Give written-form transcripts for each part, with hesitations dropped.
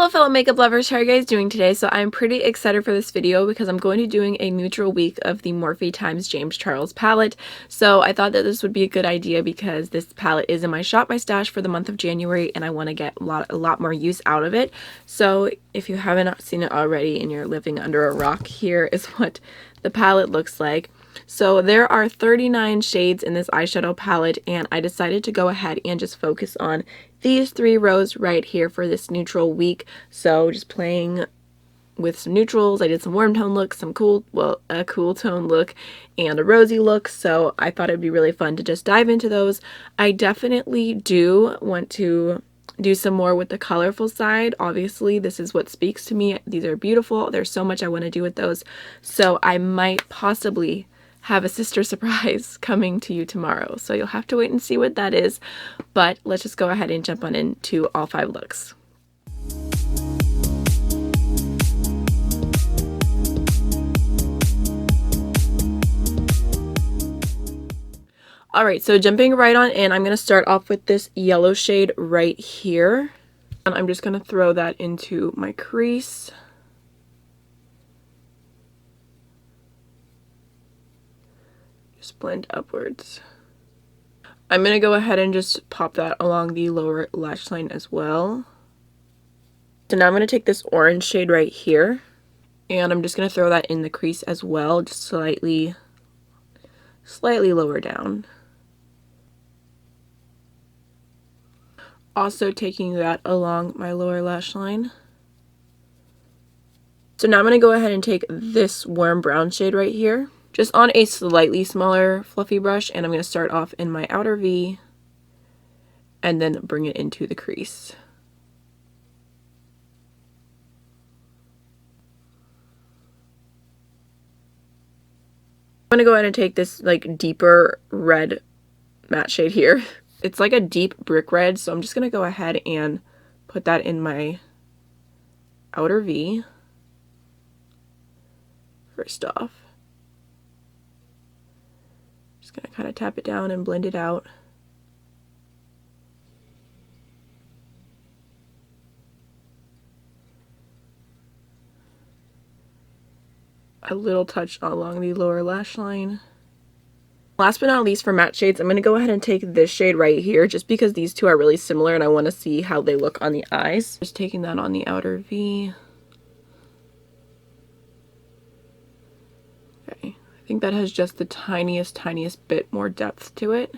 Hello fellow makeup lovers, how are you guys doing today? So I'm pretty excited for this video because I'm going to be doing a neutral week of the Morphe x James Charles palette. So I thought that this would be a good idea because this palette is in my Shop My Stash for the month of January and I want to get a lot more use out of it. So if you haven't seen it already and you're living under a rock, here is what the palette looks like. So there are 39 shades in this eyeshadow palette and I decided to go ahead and just focus on these 3 rows right here for this neutral week. So just playing with some neutrals. I did some warm tone looks, some cool, well, a cool tone look and a rosy look. So I thought it'd be really fun to just dive into those. I definitely do want to do some more with the colorful side. Obviously, this is what speaks to me. These are beautiful. There's so much I want to do with those. So I might possibly have a sister surprise coming to you tomorrow. So you'll have to wait and see what that is. But let's just go ahead and jump on into all 5 looks. Alright, so jumping right on in, I'm going to start off with this yellow shade right here. And I'm just going to throw that into my crease. Just blend upwards. I'm going to go ahead and just pop that along the lower lash line as well. So now I'm going to take this orange shade right here. And I'm just going to throw that in the crease as well, just slightly lower down. Also taking that along my lower lash line. So now I'm going to go ahead and take this warm brown shade right here, just on a slightly smaller fluffy brush, and I'm going to start off in my outer V and then bring it into the crease. I'm going to go ahead and take this like deeper red matte shade here. It's like a deep brick red, so I'm just going to go ahead and put that in my outer V first off. Just going to kind of tap it down and blend it out. A little touch along the lower lash line. Last but not least, for matte shades, I'm going to go ahead and take this shade right here just because these two are really similar and I want to see how they look on the eyes. Just taking that on the outer V. Okay, I think that has just the tiniest bit more depth to it.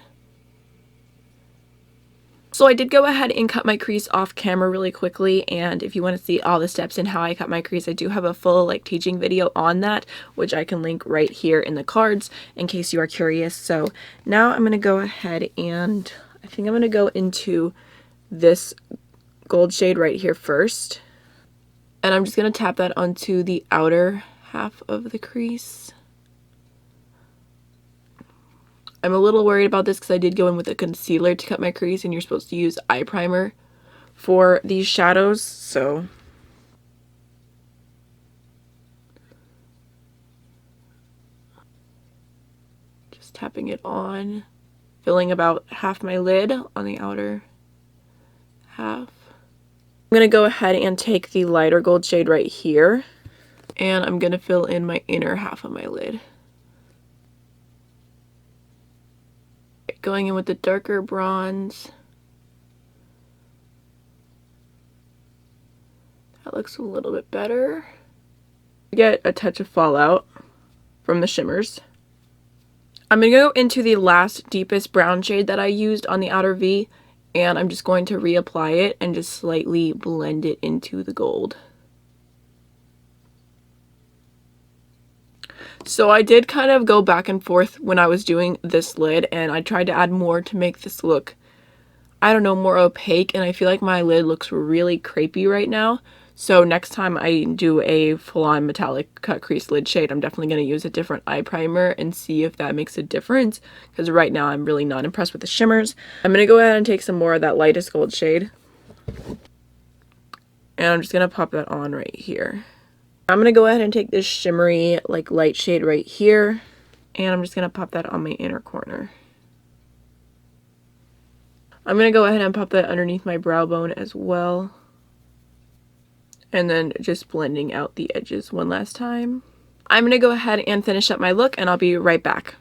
So I did go ahead and cut my crease off camera really quickly, and if you want to see all the steps in how I cut my crease, I do have a full teaching video on that, which I can link right here in the cards in case you are curious. So now I'm going to go ahead and I think I'm going to go into this gold shade right here first, and I'm just going to tap that onto the outer half of the crease. I'm a little worried about this because I did go in with a concealer to cut my crease, and you're supposed to use eye primer for these shadows, so just tapping it on, filling about half my lid on the outer half. I'm going to go ahead and take the lighter gold shade right here, and I'm going to fill in my inner half of my lid. Going in with the darker bronze. That looks a little bit better. Get a touch of fallout from the shimmers. I'm going to go into the last deepest brown shade that I used on the outer V, and I'm just going to reapply it and just slightly blend it into the gold. So I did kind of go back and forth when I was doing this lid, and I tried to add more to make this look, I don't know, more opaque, and I feel like my lid looks really crepey right now. So next time I do a full-on metallic cut crease lid shade, I'm definitely going to use a different eye primer and see if that makes a difference, because right now I'm really not impressed with the shimmers. I'm going to go ahead and take some more of that lightest gold shade, and I'm just going to pop that on right here. I'm going to go ahead and take this shimmery light shade right here, and I'm just going to pop that on my inner corner. I'm going to go ahead and pop that underneath my brow bone as well. and then just blending out the edges one last time. I'm going to go ahead and finish up my look, and I'll be right back.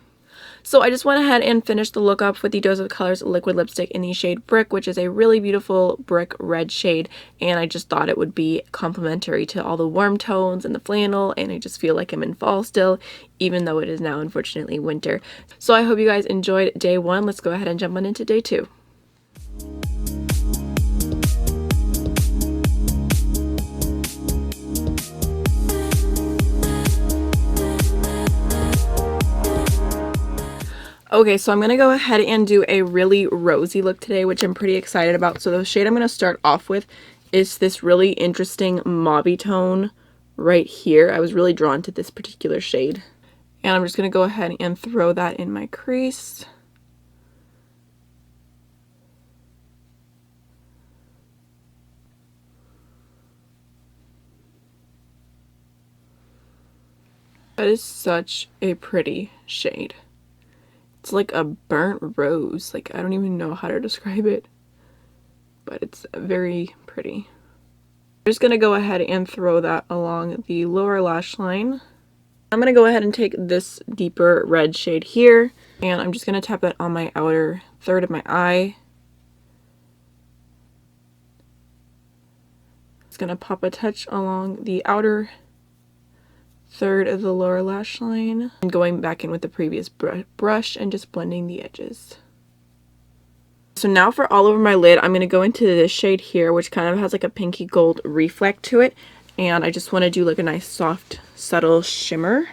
So I just went ahead and finished the look up with the Dose of Colors liquid lipstick in the shade Brick, which is a really beautiful brick red shade, and I just thought it would be complementary to all the warm tones and the flannel, and I just feel like I'm in fall still, even though it is now unfortunately winter. So I hope you guys enjoyed day one. Let's go ahead and jump on into day two. Okay, so I'm going to go ahead and do a really rosy look today, which I'm pretty excited about. So the shade I'm going to start off with is this really interesting mauve tone right here. I was really drawn to this particular shade. And I'm just going to go ahead and throw that in my crease. That is such a pretty shade. It's like a burnt rose. Like, I don't even know how to describe it, but it's very pretty. I'm just going to go ahead and throw that along the lower lash line. I'm going to go ahead and take this deeper red shade here, and I'm just going to tap that on my outer third of my eye. It's going to pop a touch along the outer third of the lower lash line, and going back in with the previous brush and just blending the edges. So now for all over my lid, I'm going to go into this shade here, which kind of has like a pinky gold reflect to it, and I just want to do like a nice soft subtle shimmer.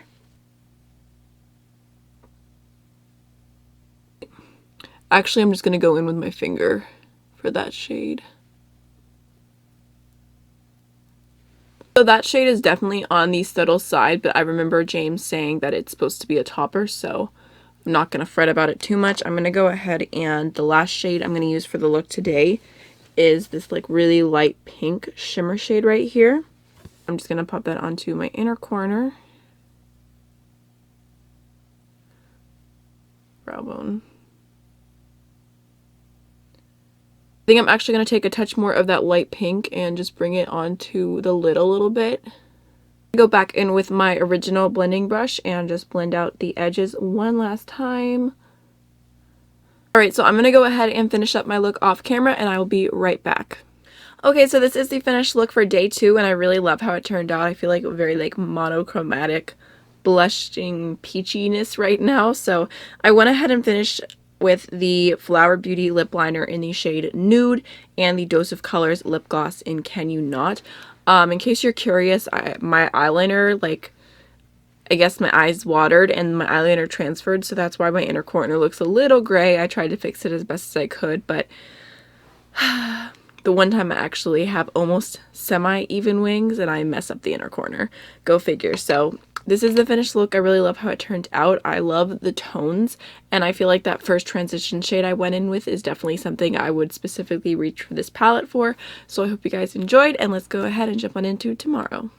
Actually, I'm just going to go in with my finger for that shade. So that shade is definitely on the subtle side, but I remember James saying that it's supposed to be a topper, so I'm not going to fret about it too much. I'm going to go ahead, and the last shade I'm going to use for the look today is this like really light pink shimmer shade right here. I'm just going to pop that onto my inner corner. Brow bone. I think I'm actually going to take a touch more of that light pink and just bring it onto the lid a little bit. Go back in with my original blending brush and just blend out the edges one last time. Alright, so I'm going to go ahead and finish up my look off camera, and I will be right back. Okay, so this is the finished look for day two, and I really love how it turned out. I feel like very like monochromatic blushing peachiness right now, so I went ahead and finished with the Flower Beauty lip liner in the shade Nude and the Dose of Colors lip gloss in Can You Not. In case you're curious, my eyeliner, like, I guess my eyes watered and my eyeliner transferred, so that's why my inner corner looks a little gray. I tried to fix it as best as I could, but the one time I actually have almost semi-even wings and I mess up the inner corner. Go figure. So this is the finished look. I really love how it turned out. I love the tones, and I feel like that first transition shade I went in with is definitely something I would specifically reach for this palette for. So I hope you guys enjoyed, and let's go ahead and jump on into tomorrow.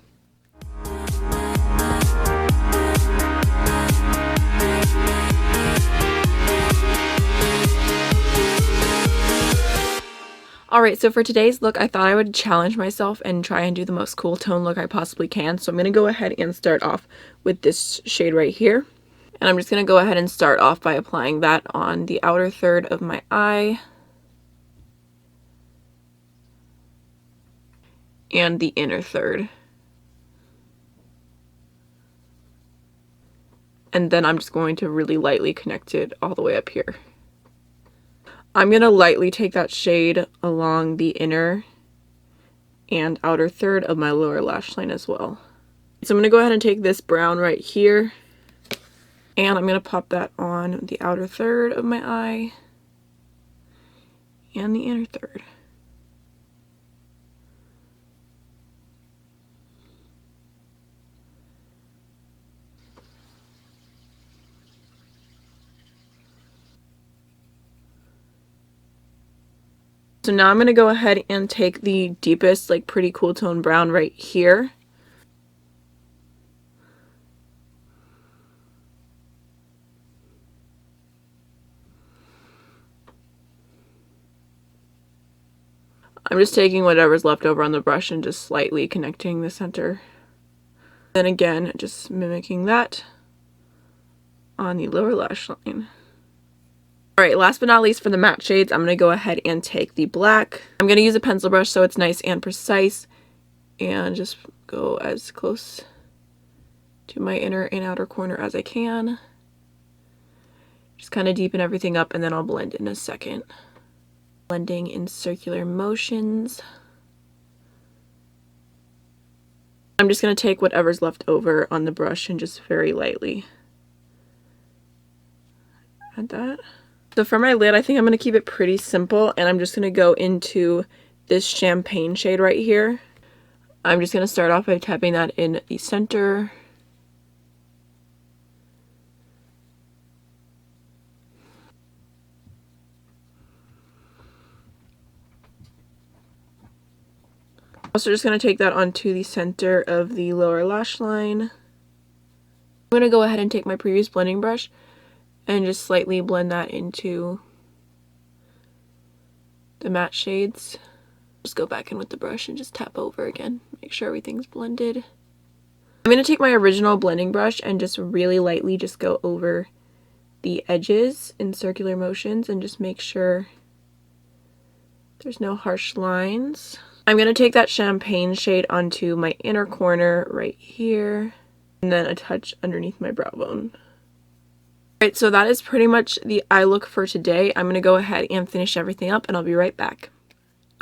Alright, so for today's look, I thought I would challenge myself and try and do the most cool tone look I possibly can. So I'm going to go ahead and start off with this shade right here. And I'm just going to go ahead and start off by applying that on the outer third of my eye. And the inner third. And then I'm just going to really lightly connect it all the way up here. I'm going to lightly take that shade along the inner and outer third of my lower lash line as well. So I'm going to go ahead and take this brown right here, and I'm going to pop that on the outer third of my eye and the inner third. So now I'm going to go ahead and take the deepest, like, pretty cool tone brown right here. I'm just taking whatever's left over on the brush and just slightly connecting the center. Then again, just mimicking that on the lower lash line. Alright, last but not least for the matte shades, I'm going to go ahead and take the black. I'm going to use a pencil brush so it's nice and precise, and just go as close to my inner and outer corner as I can. Just kind of deepen everything up, and then I'll blend in a second. Blending in circular motions. I'm just going to take whatever's left over on the brush and just very lightly add that. So for my lid, I think I'm going to keep it pretty simple, and I'm just going to go into this champagne shade right here. I'm just going to start off by tapping that in the center. Also just going to take that onto the center of the lower lash line. I'm going to go ahead and take my previous blending brush and just slightly blend that into the matte shades. Just go back in with the brush and just tap over again. Make sure everything's blended. I'm going to take my original blending brush and just really lightly just go over the edges in circular motions and just make sure there's no harsh lines. I'm going to take that champagne shade onto my inner corner right here, and then a touch underneath my brow bone. Alright, so that is pretty much the eye look for today. I'm going to go ahead and finish everything up, and I'll be right back.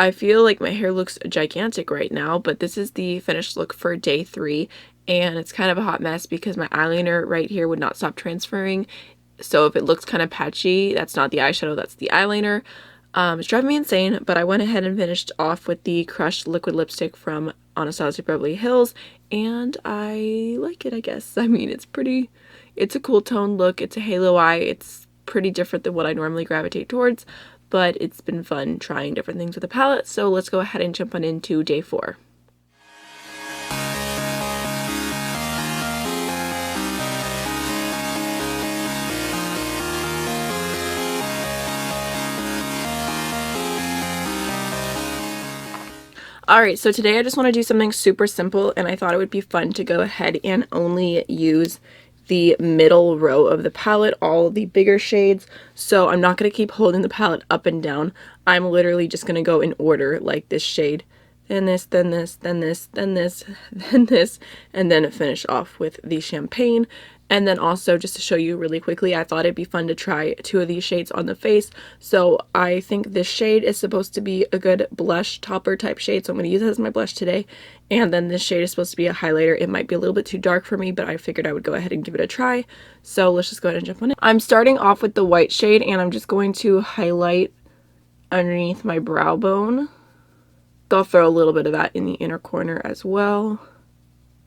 I feel like my hair looks gigantic right now, but this is the finished look for day 3, and it's kind of a hot mess because my eyeliner right here would not stop transferring. So if it looks kind of patchy, that's not the eyeshadow, that's the eyeliner. It's driving me insane, but I went ahead and finished off with the Crushed liquid lipstick from Anastasia Beverly Hills, and I like it, I guess. I mean, it's a cool tone look. It's a halo eye. It's pretty different than what I normally gravitate towards, but it's been fun trying different things with the palette, so let's go ahead and jump on into day 4. Alright, so today I just want to do something super simple, and I thought it would be fun to go ahead and only use the middle row of the palette, all the bigger shades. So I'm not going to keep holding the palette up and down. I'm literally just going to go in order, like this shade, then this, then this, then this, then this, then this, and then finish off with the champagne. And then also, just to show you really quickly, I thought it'd be fun to try 2 of these shades on the face. So I think this shade is supposed to be a good blush topper type shade, so I'm going to use it as my blush today. And then this shade is supposed to be a highlighter. It might be a little bit too dark for me, but I figured I would go ahead and give it a try. So let's just go ahead and jump on it. I'm starting off with the white shade, and I'm just going to highlight underneath my brow bone. I'll throw a little bit of that in the inner corner as well.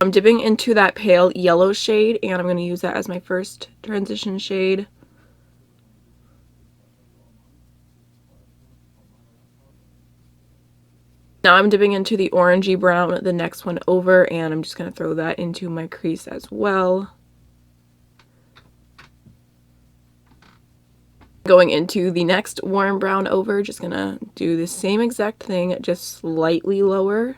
I'm dipping into that pale yellow shade, and I'm going to use that as my first transition shade. Now I'm dipping into the orangey brown, the next one over, and I'm just going to throw that into my crease as well. Going into the next warm brown over, just going to do the same exact thing, just slightly lower.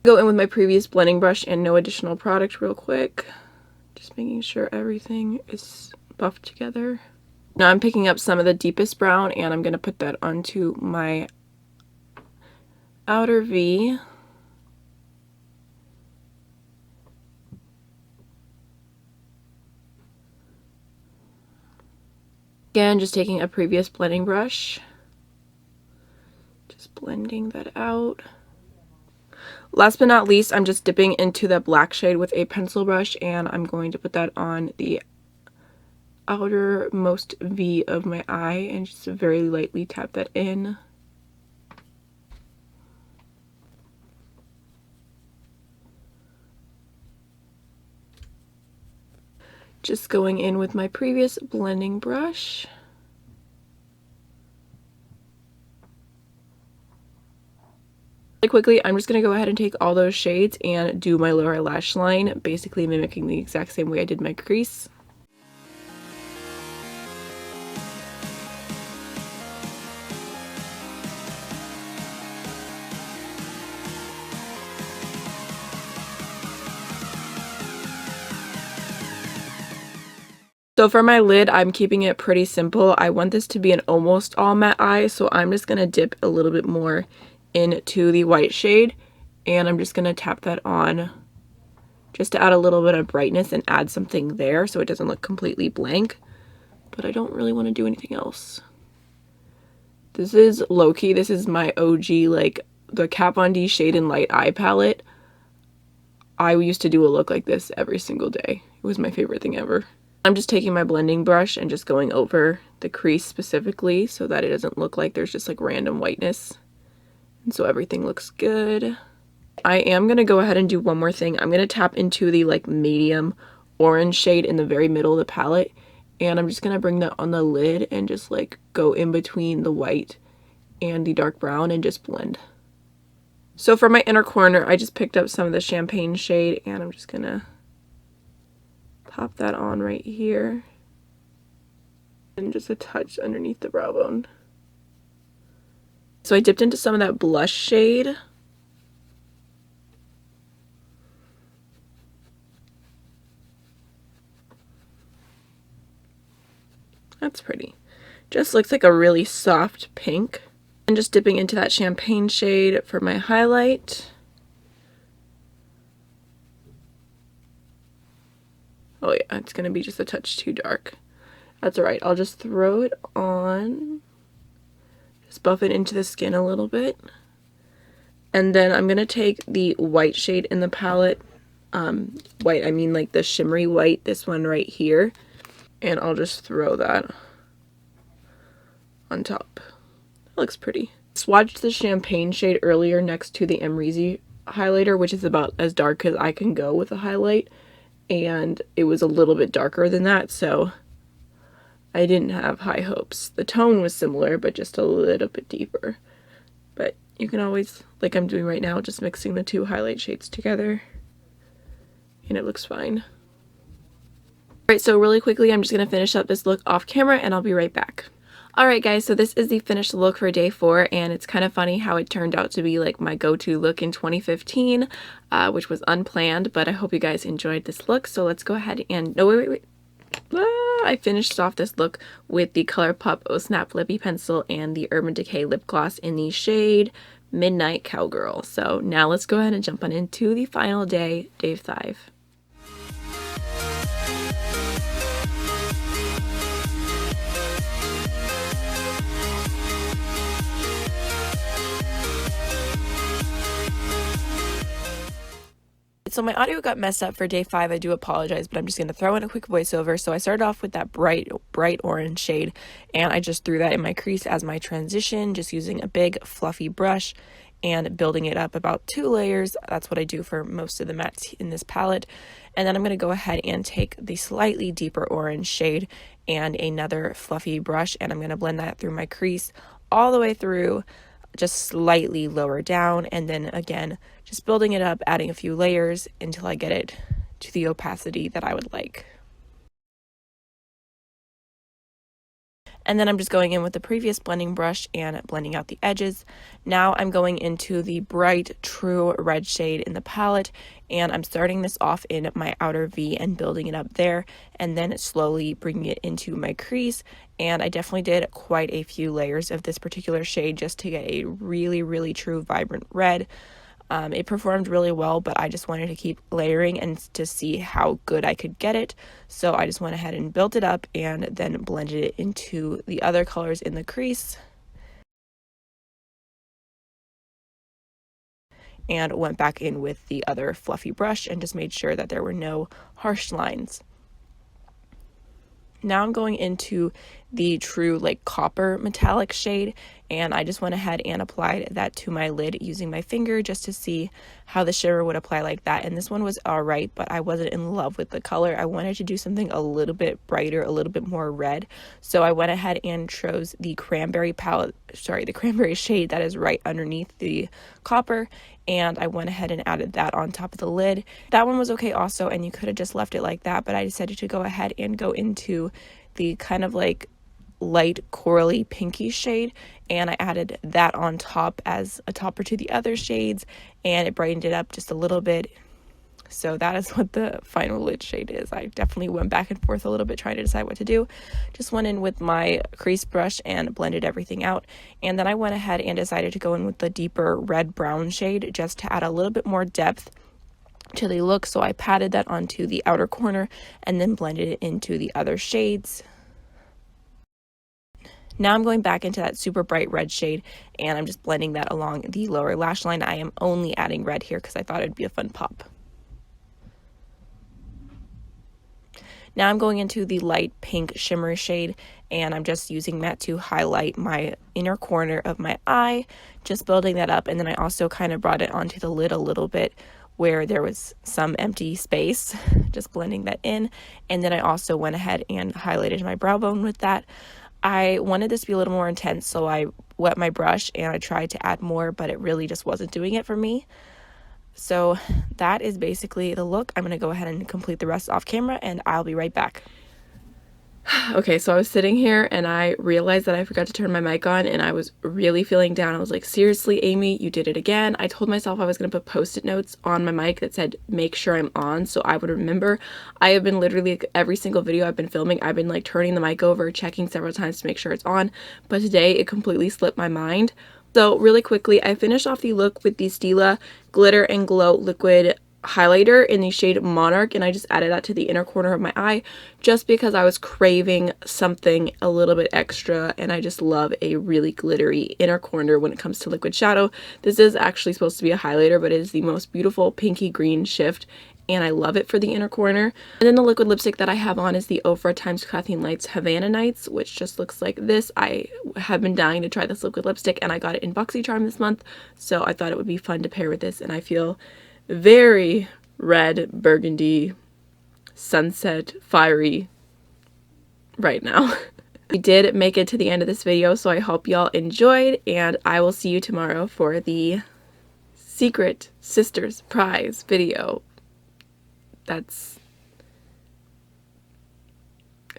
Go in with my previous blending brush and no additional product real quick. Just making sure everything is buffed together. Now I'm picking up some of the deepest brown, and I'm going to put that onto my outer V. Again, just taking a previous blending brush. Just blending that out. Last but not least, I'm just dipping into the black shade with a pencil brush, and I'm going to put that on the outermost V of my eye and just very lightly tap that in. Just going in with my previous blending brush. Quickly, I'm just going to go ahead and take all those shades and do my lower lash line, basically mimicking the exact same way I did my crease. So for my lid, I'm keeping it pretty simple. I want this to be an almost all matte eye, so I'm just going to dip a little bit more into the white shade, and I'm just going to tap that on just to add a little bit of brightness and add something there so it doesn't look completely blank. But I don't really want to do anything else. This is low-key. This is my OG, like the Kat Von D Shade and Light Eye palette. I used to do a look like this every single day. It was my favorite thing ever. I'm just taking my blending brush and just going over the crease specifically so that it doesn't look like there's just like random whiteness. And so everything looks good. I am going to go ahead and do one more thing. I'm going to tap into the like medium orange shade in the very middle of the palette. And I'm just going to bring that on the lid and just like go in between the white and the dark brown and just blend. So for my inner corner, I just picked up some of the champagne shade and I'm just going to pop that on right here. And just a touch underneath the brow bone. So I dipped into some of that blush shade. That's pretty. Just looks like a really soft pink. And just dipping into that champagne shade for my highlight. Oh yeah, it's gonna be just a touch too dark. That's alright, I'll just throw it on. Just buff it into the skin a little bit. And then I'm gonna take the white shade in the palette. White, I mean like the shimmery white, this one right here. And I'll just throw that on top. That looks pretty. Swatched the champagne shade earlier next to the Rosy highlighter, which is about as dark as I can go with a highlight. And it was a little bit darker than that, so I didn't have high hopes. The tone was similar, but just a little bit deeper. But you can always, like I'm doing right now, just mixing the two highlight shades together. And it looks fine. Alright, so really quickly, I'm just going to finish up this look off camera, and I'll be right back. Alright guys, so this is the finished look for day 4, and it's kind of funny how it turned out to be like my go-to look in 2015, which was unplanned, but I hope you guys enjoyed this look. So let's go ahead and, no wait. I finished off this look with the ColourPop Oh Snap Lippy Pencil and the Urban Decay Lip Gloss in the shade Midnight Cowgirl. So now let's go ahead and jump on into the final day, day 5. So my audio got messed up for day 5. I do apologize, but I'm just going to throw in a quick voiceover. So I started off with that bright orange shade, and I just threw that in my crease as my transition, just using a big fluffy brush and building it up about 2 layers. That's what I do for most of the mattes in this palette. And then I'm going to go ahead and take the slightly deeper orange shade and another fluffy brush, and I'm going to blend that through my crease all the way through, just slightly lower down, and then again just building it up, adding a few layers until I get it to the opacity that I would like. And then I'm just going in with the previous blending brush and blending out the edges. Now I'm going into the bright true red shade in the palette, and I'm starting this off in my outer V and building it up there, and then slowly bringing it into my crease. And I definitely did quite a few layers of this particular shade just to get a really true vibrant red. It performed really well, but I just wanted to keep layering and to see how good I could get it. So I just went ahead and built it up and then blended it into the other colors in the crease. And went back in with the other fluffy brush and just made sure that there were no harsh lines. Now I'm going into the true like copper metallic shade, and I just went ahead and applied that to my lid using my finger just to see how the shimmer would apply like that. And this one was alright, but I wasn't in love with the color. I wanted to do something a little bit brighter, a little bit more red. So I went ahead and chose the cranberry the cranberry shade that is right underneath the copper, and I went ahead and added that on top of the lid. That one was okay also, and you could have just left it like that, but I decided to go ahead and go into the kind of like light corally pinky shade, and I added that on top as a topper to the other shades, and it brightened it up just a little bit. So that is what the final lid shade is. I definitely went back and forth a little bit trying to decide what to do. Just went in with my crease brush and blended everything out. And then I went ahead and decided to go in with the deeper red-brown shade just to add a little bit more depth to the look. So I patted that onto the outer corner and then blended it into the other shades. Now I'm going back into that super bright red shade and I'm just blending that along the lower lash line. I am only adding red here because I thought it'd be a fun pop. Now I'm going into the light pink shimmer shade and I'm just using that to highlight my inner corner of my eye, just building that up. And then I also kind of brought it onto the lid a little bit where there was some empty space, just blending that in. And then I also went ahead and highlighted my brow bone with that. I wanted this to be a little more intense, so I wet my brush and I tried to add more, but it really just wasn't doing it for me. So that is basically the look. I'm going to go ahead and complete the rest off camera and I'll be right back. Okay, so I was sitting here and I realized that I forgot to turn my mic on and I was really feeling down. I was like, seriously, Amy, you did it again. I told myself I was going to put post-it notes on my mic that said, make sure I'm on, so I would remember. I have been literally, like, every single video I've been filming, I've been like turning the mic over, checking several times to make sure it's on. But today it completely slipped my mind. So really quickly, I finished off the look with the Stila Glitter and Glow Liquid highlighter in the shade Monarch, and I just added that to the inner corner of my eye just because I was craving something a little bit extra, and I just love a really glittery inner corner when it comes to liquid shadow. This is actually supposed to be a highlighter, but it is the most beautiful pinky green shift, and I love it for the inner corner. And then the liquid lipstick that I have on is the Ofra x Kathleen Lights Havana Nights, which just looks like this. I have been dying to try this liquid lipstick, and I got it in BoxyCharm this month, so I thought it would be fun to pair with this, and I feel very red, burgundy, sunset, fiery right now. We did make it to the end of this video, so I hope y'all enjoyed, and I will see you tomorrow for the Secret Sisters prize video. That's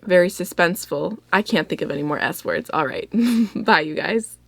very suspenseful. I can't think of any more S words. All right. Bye, you guys.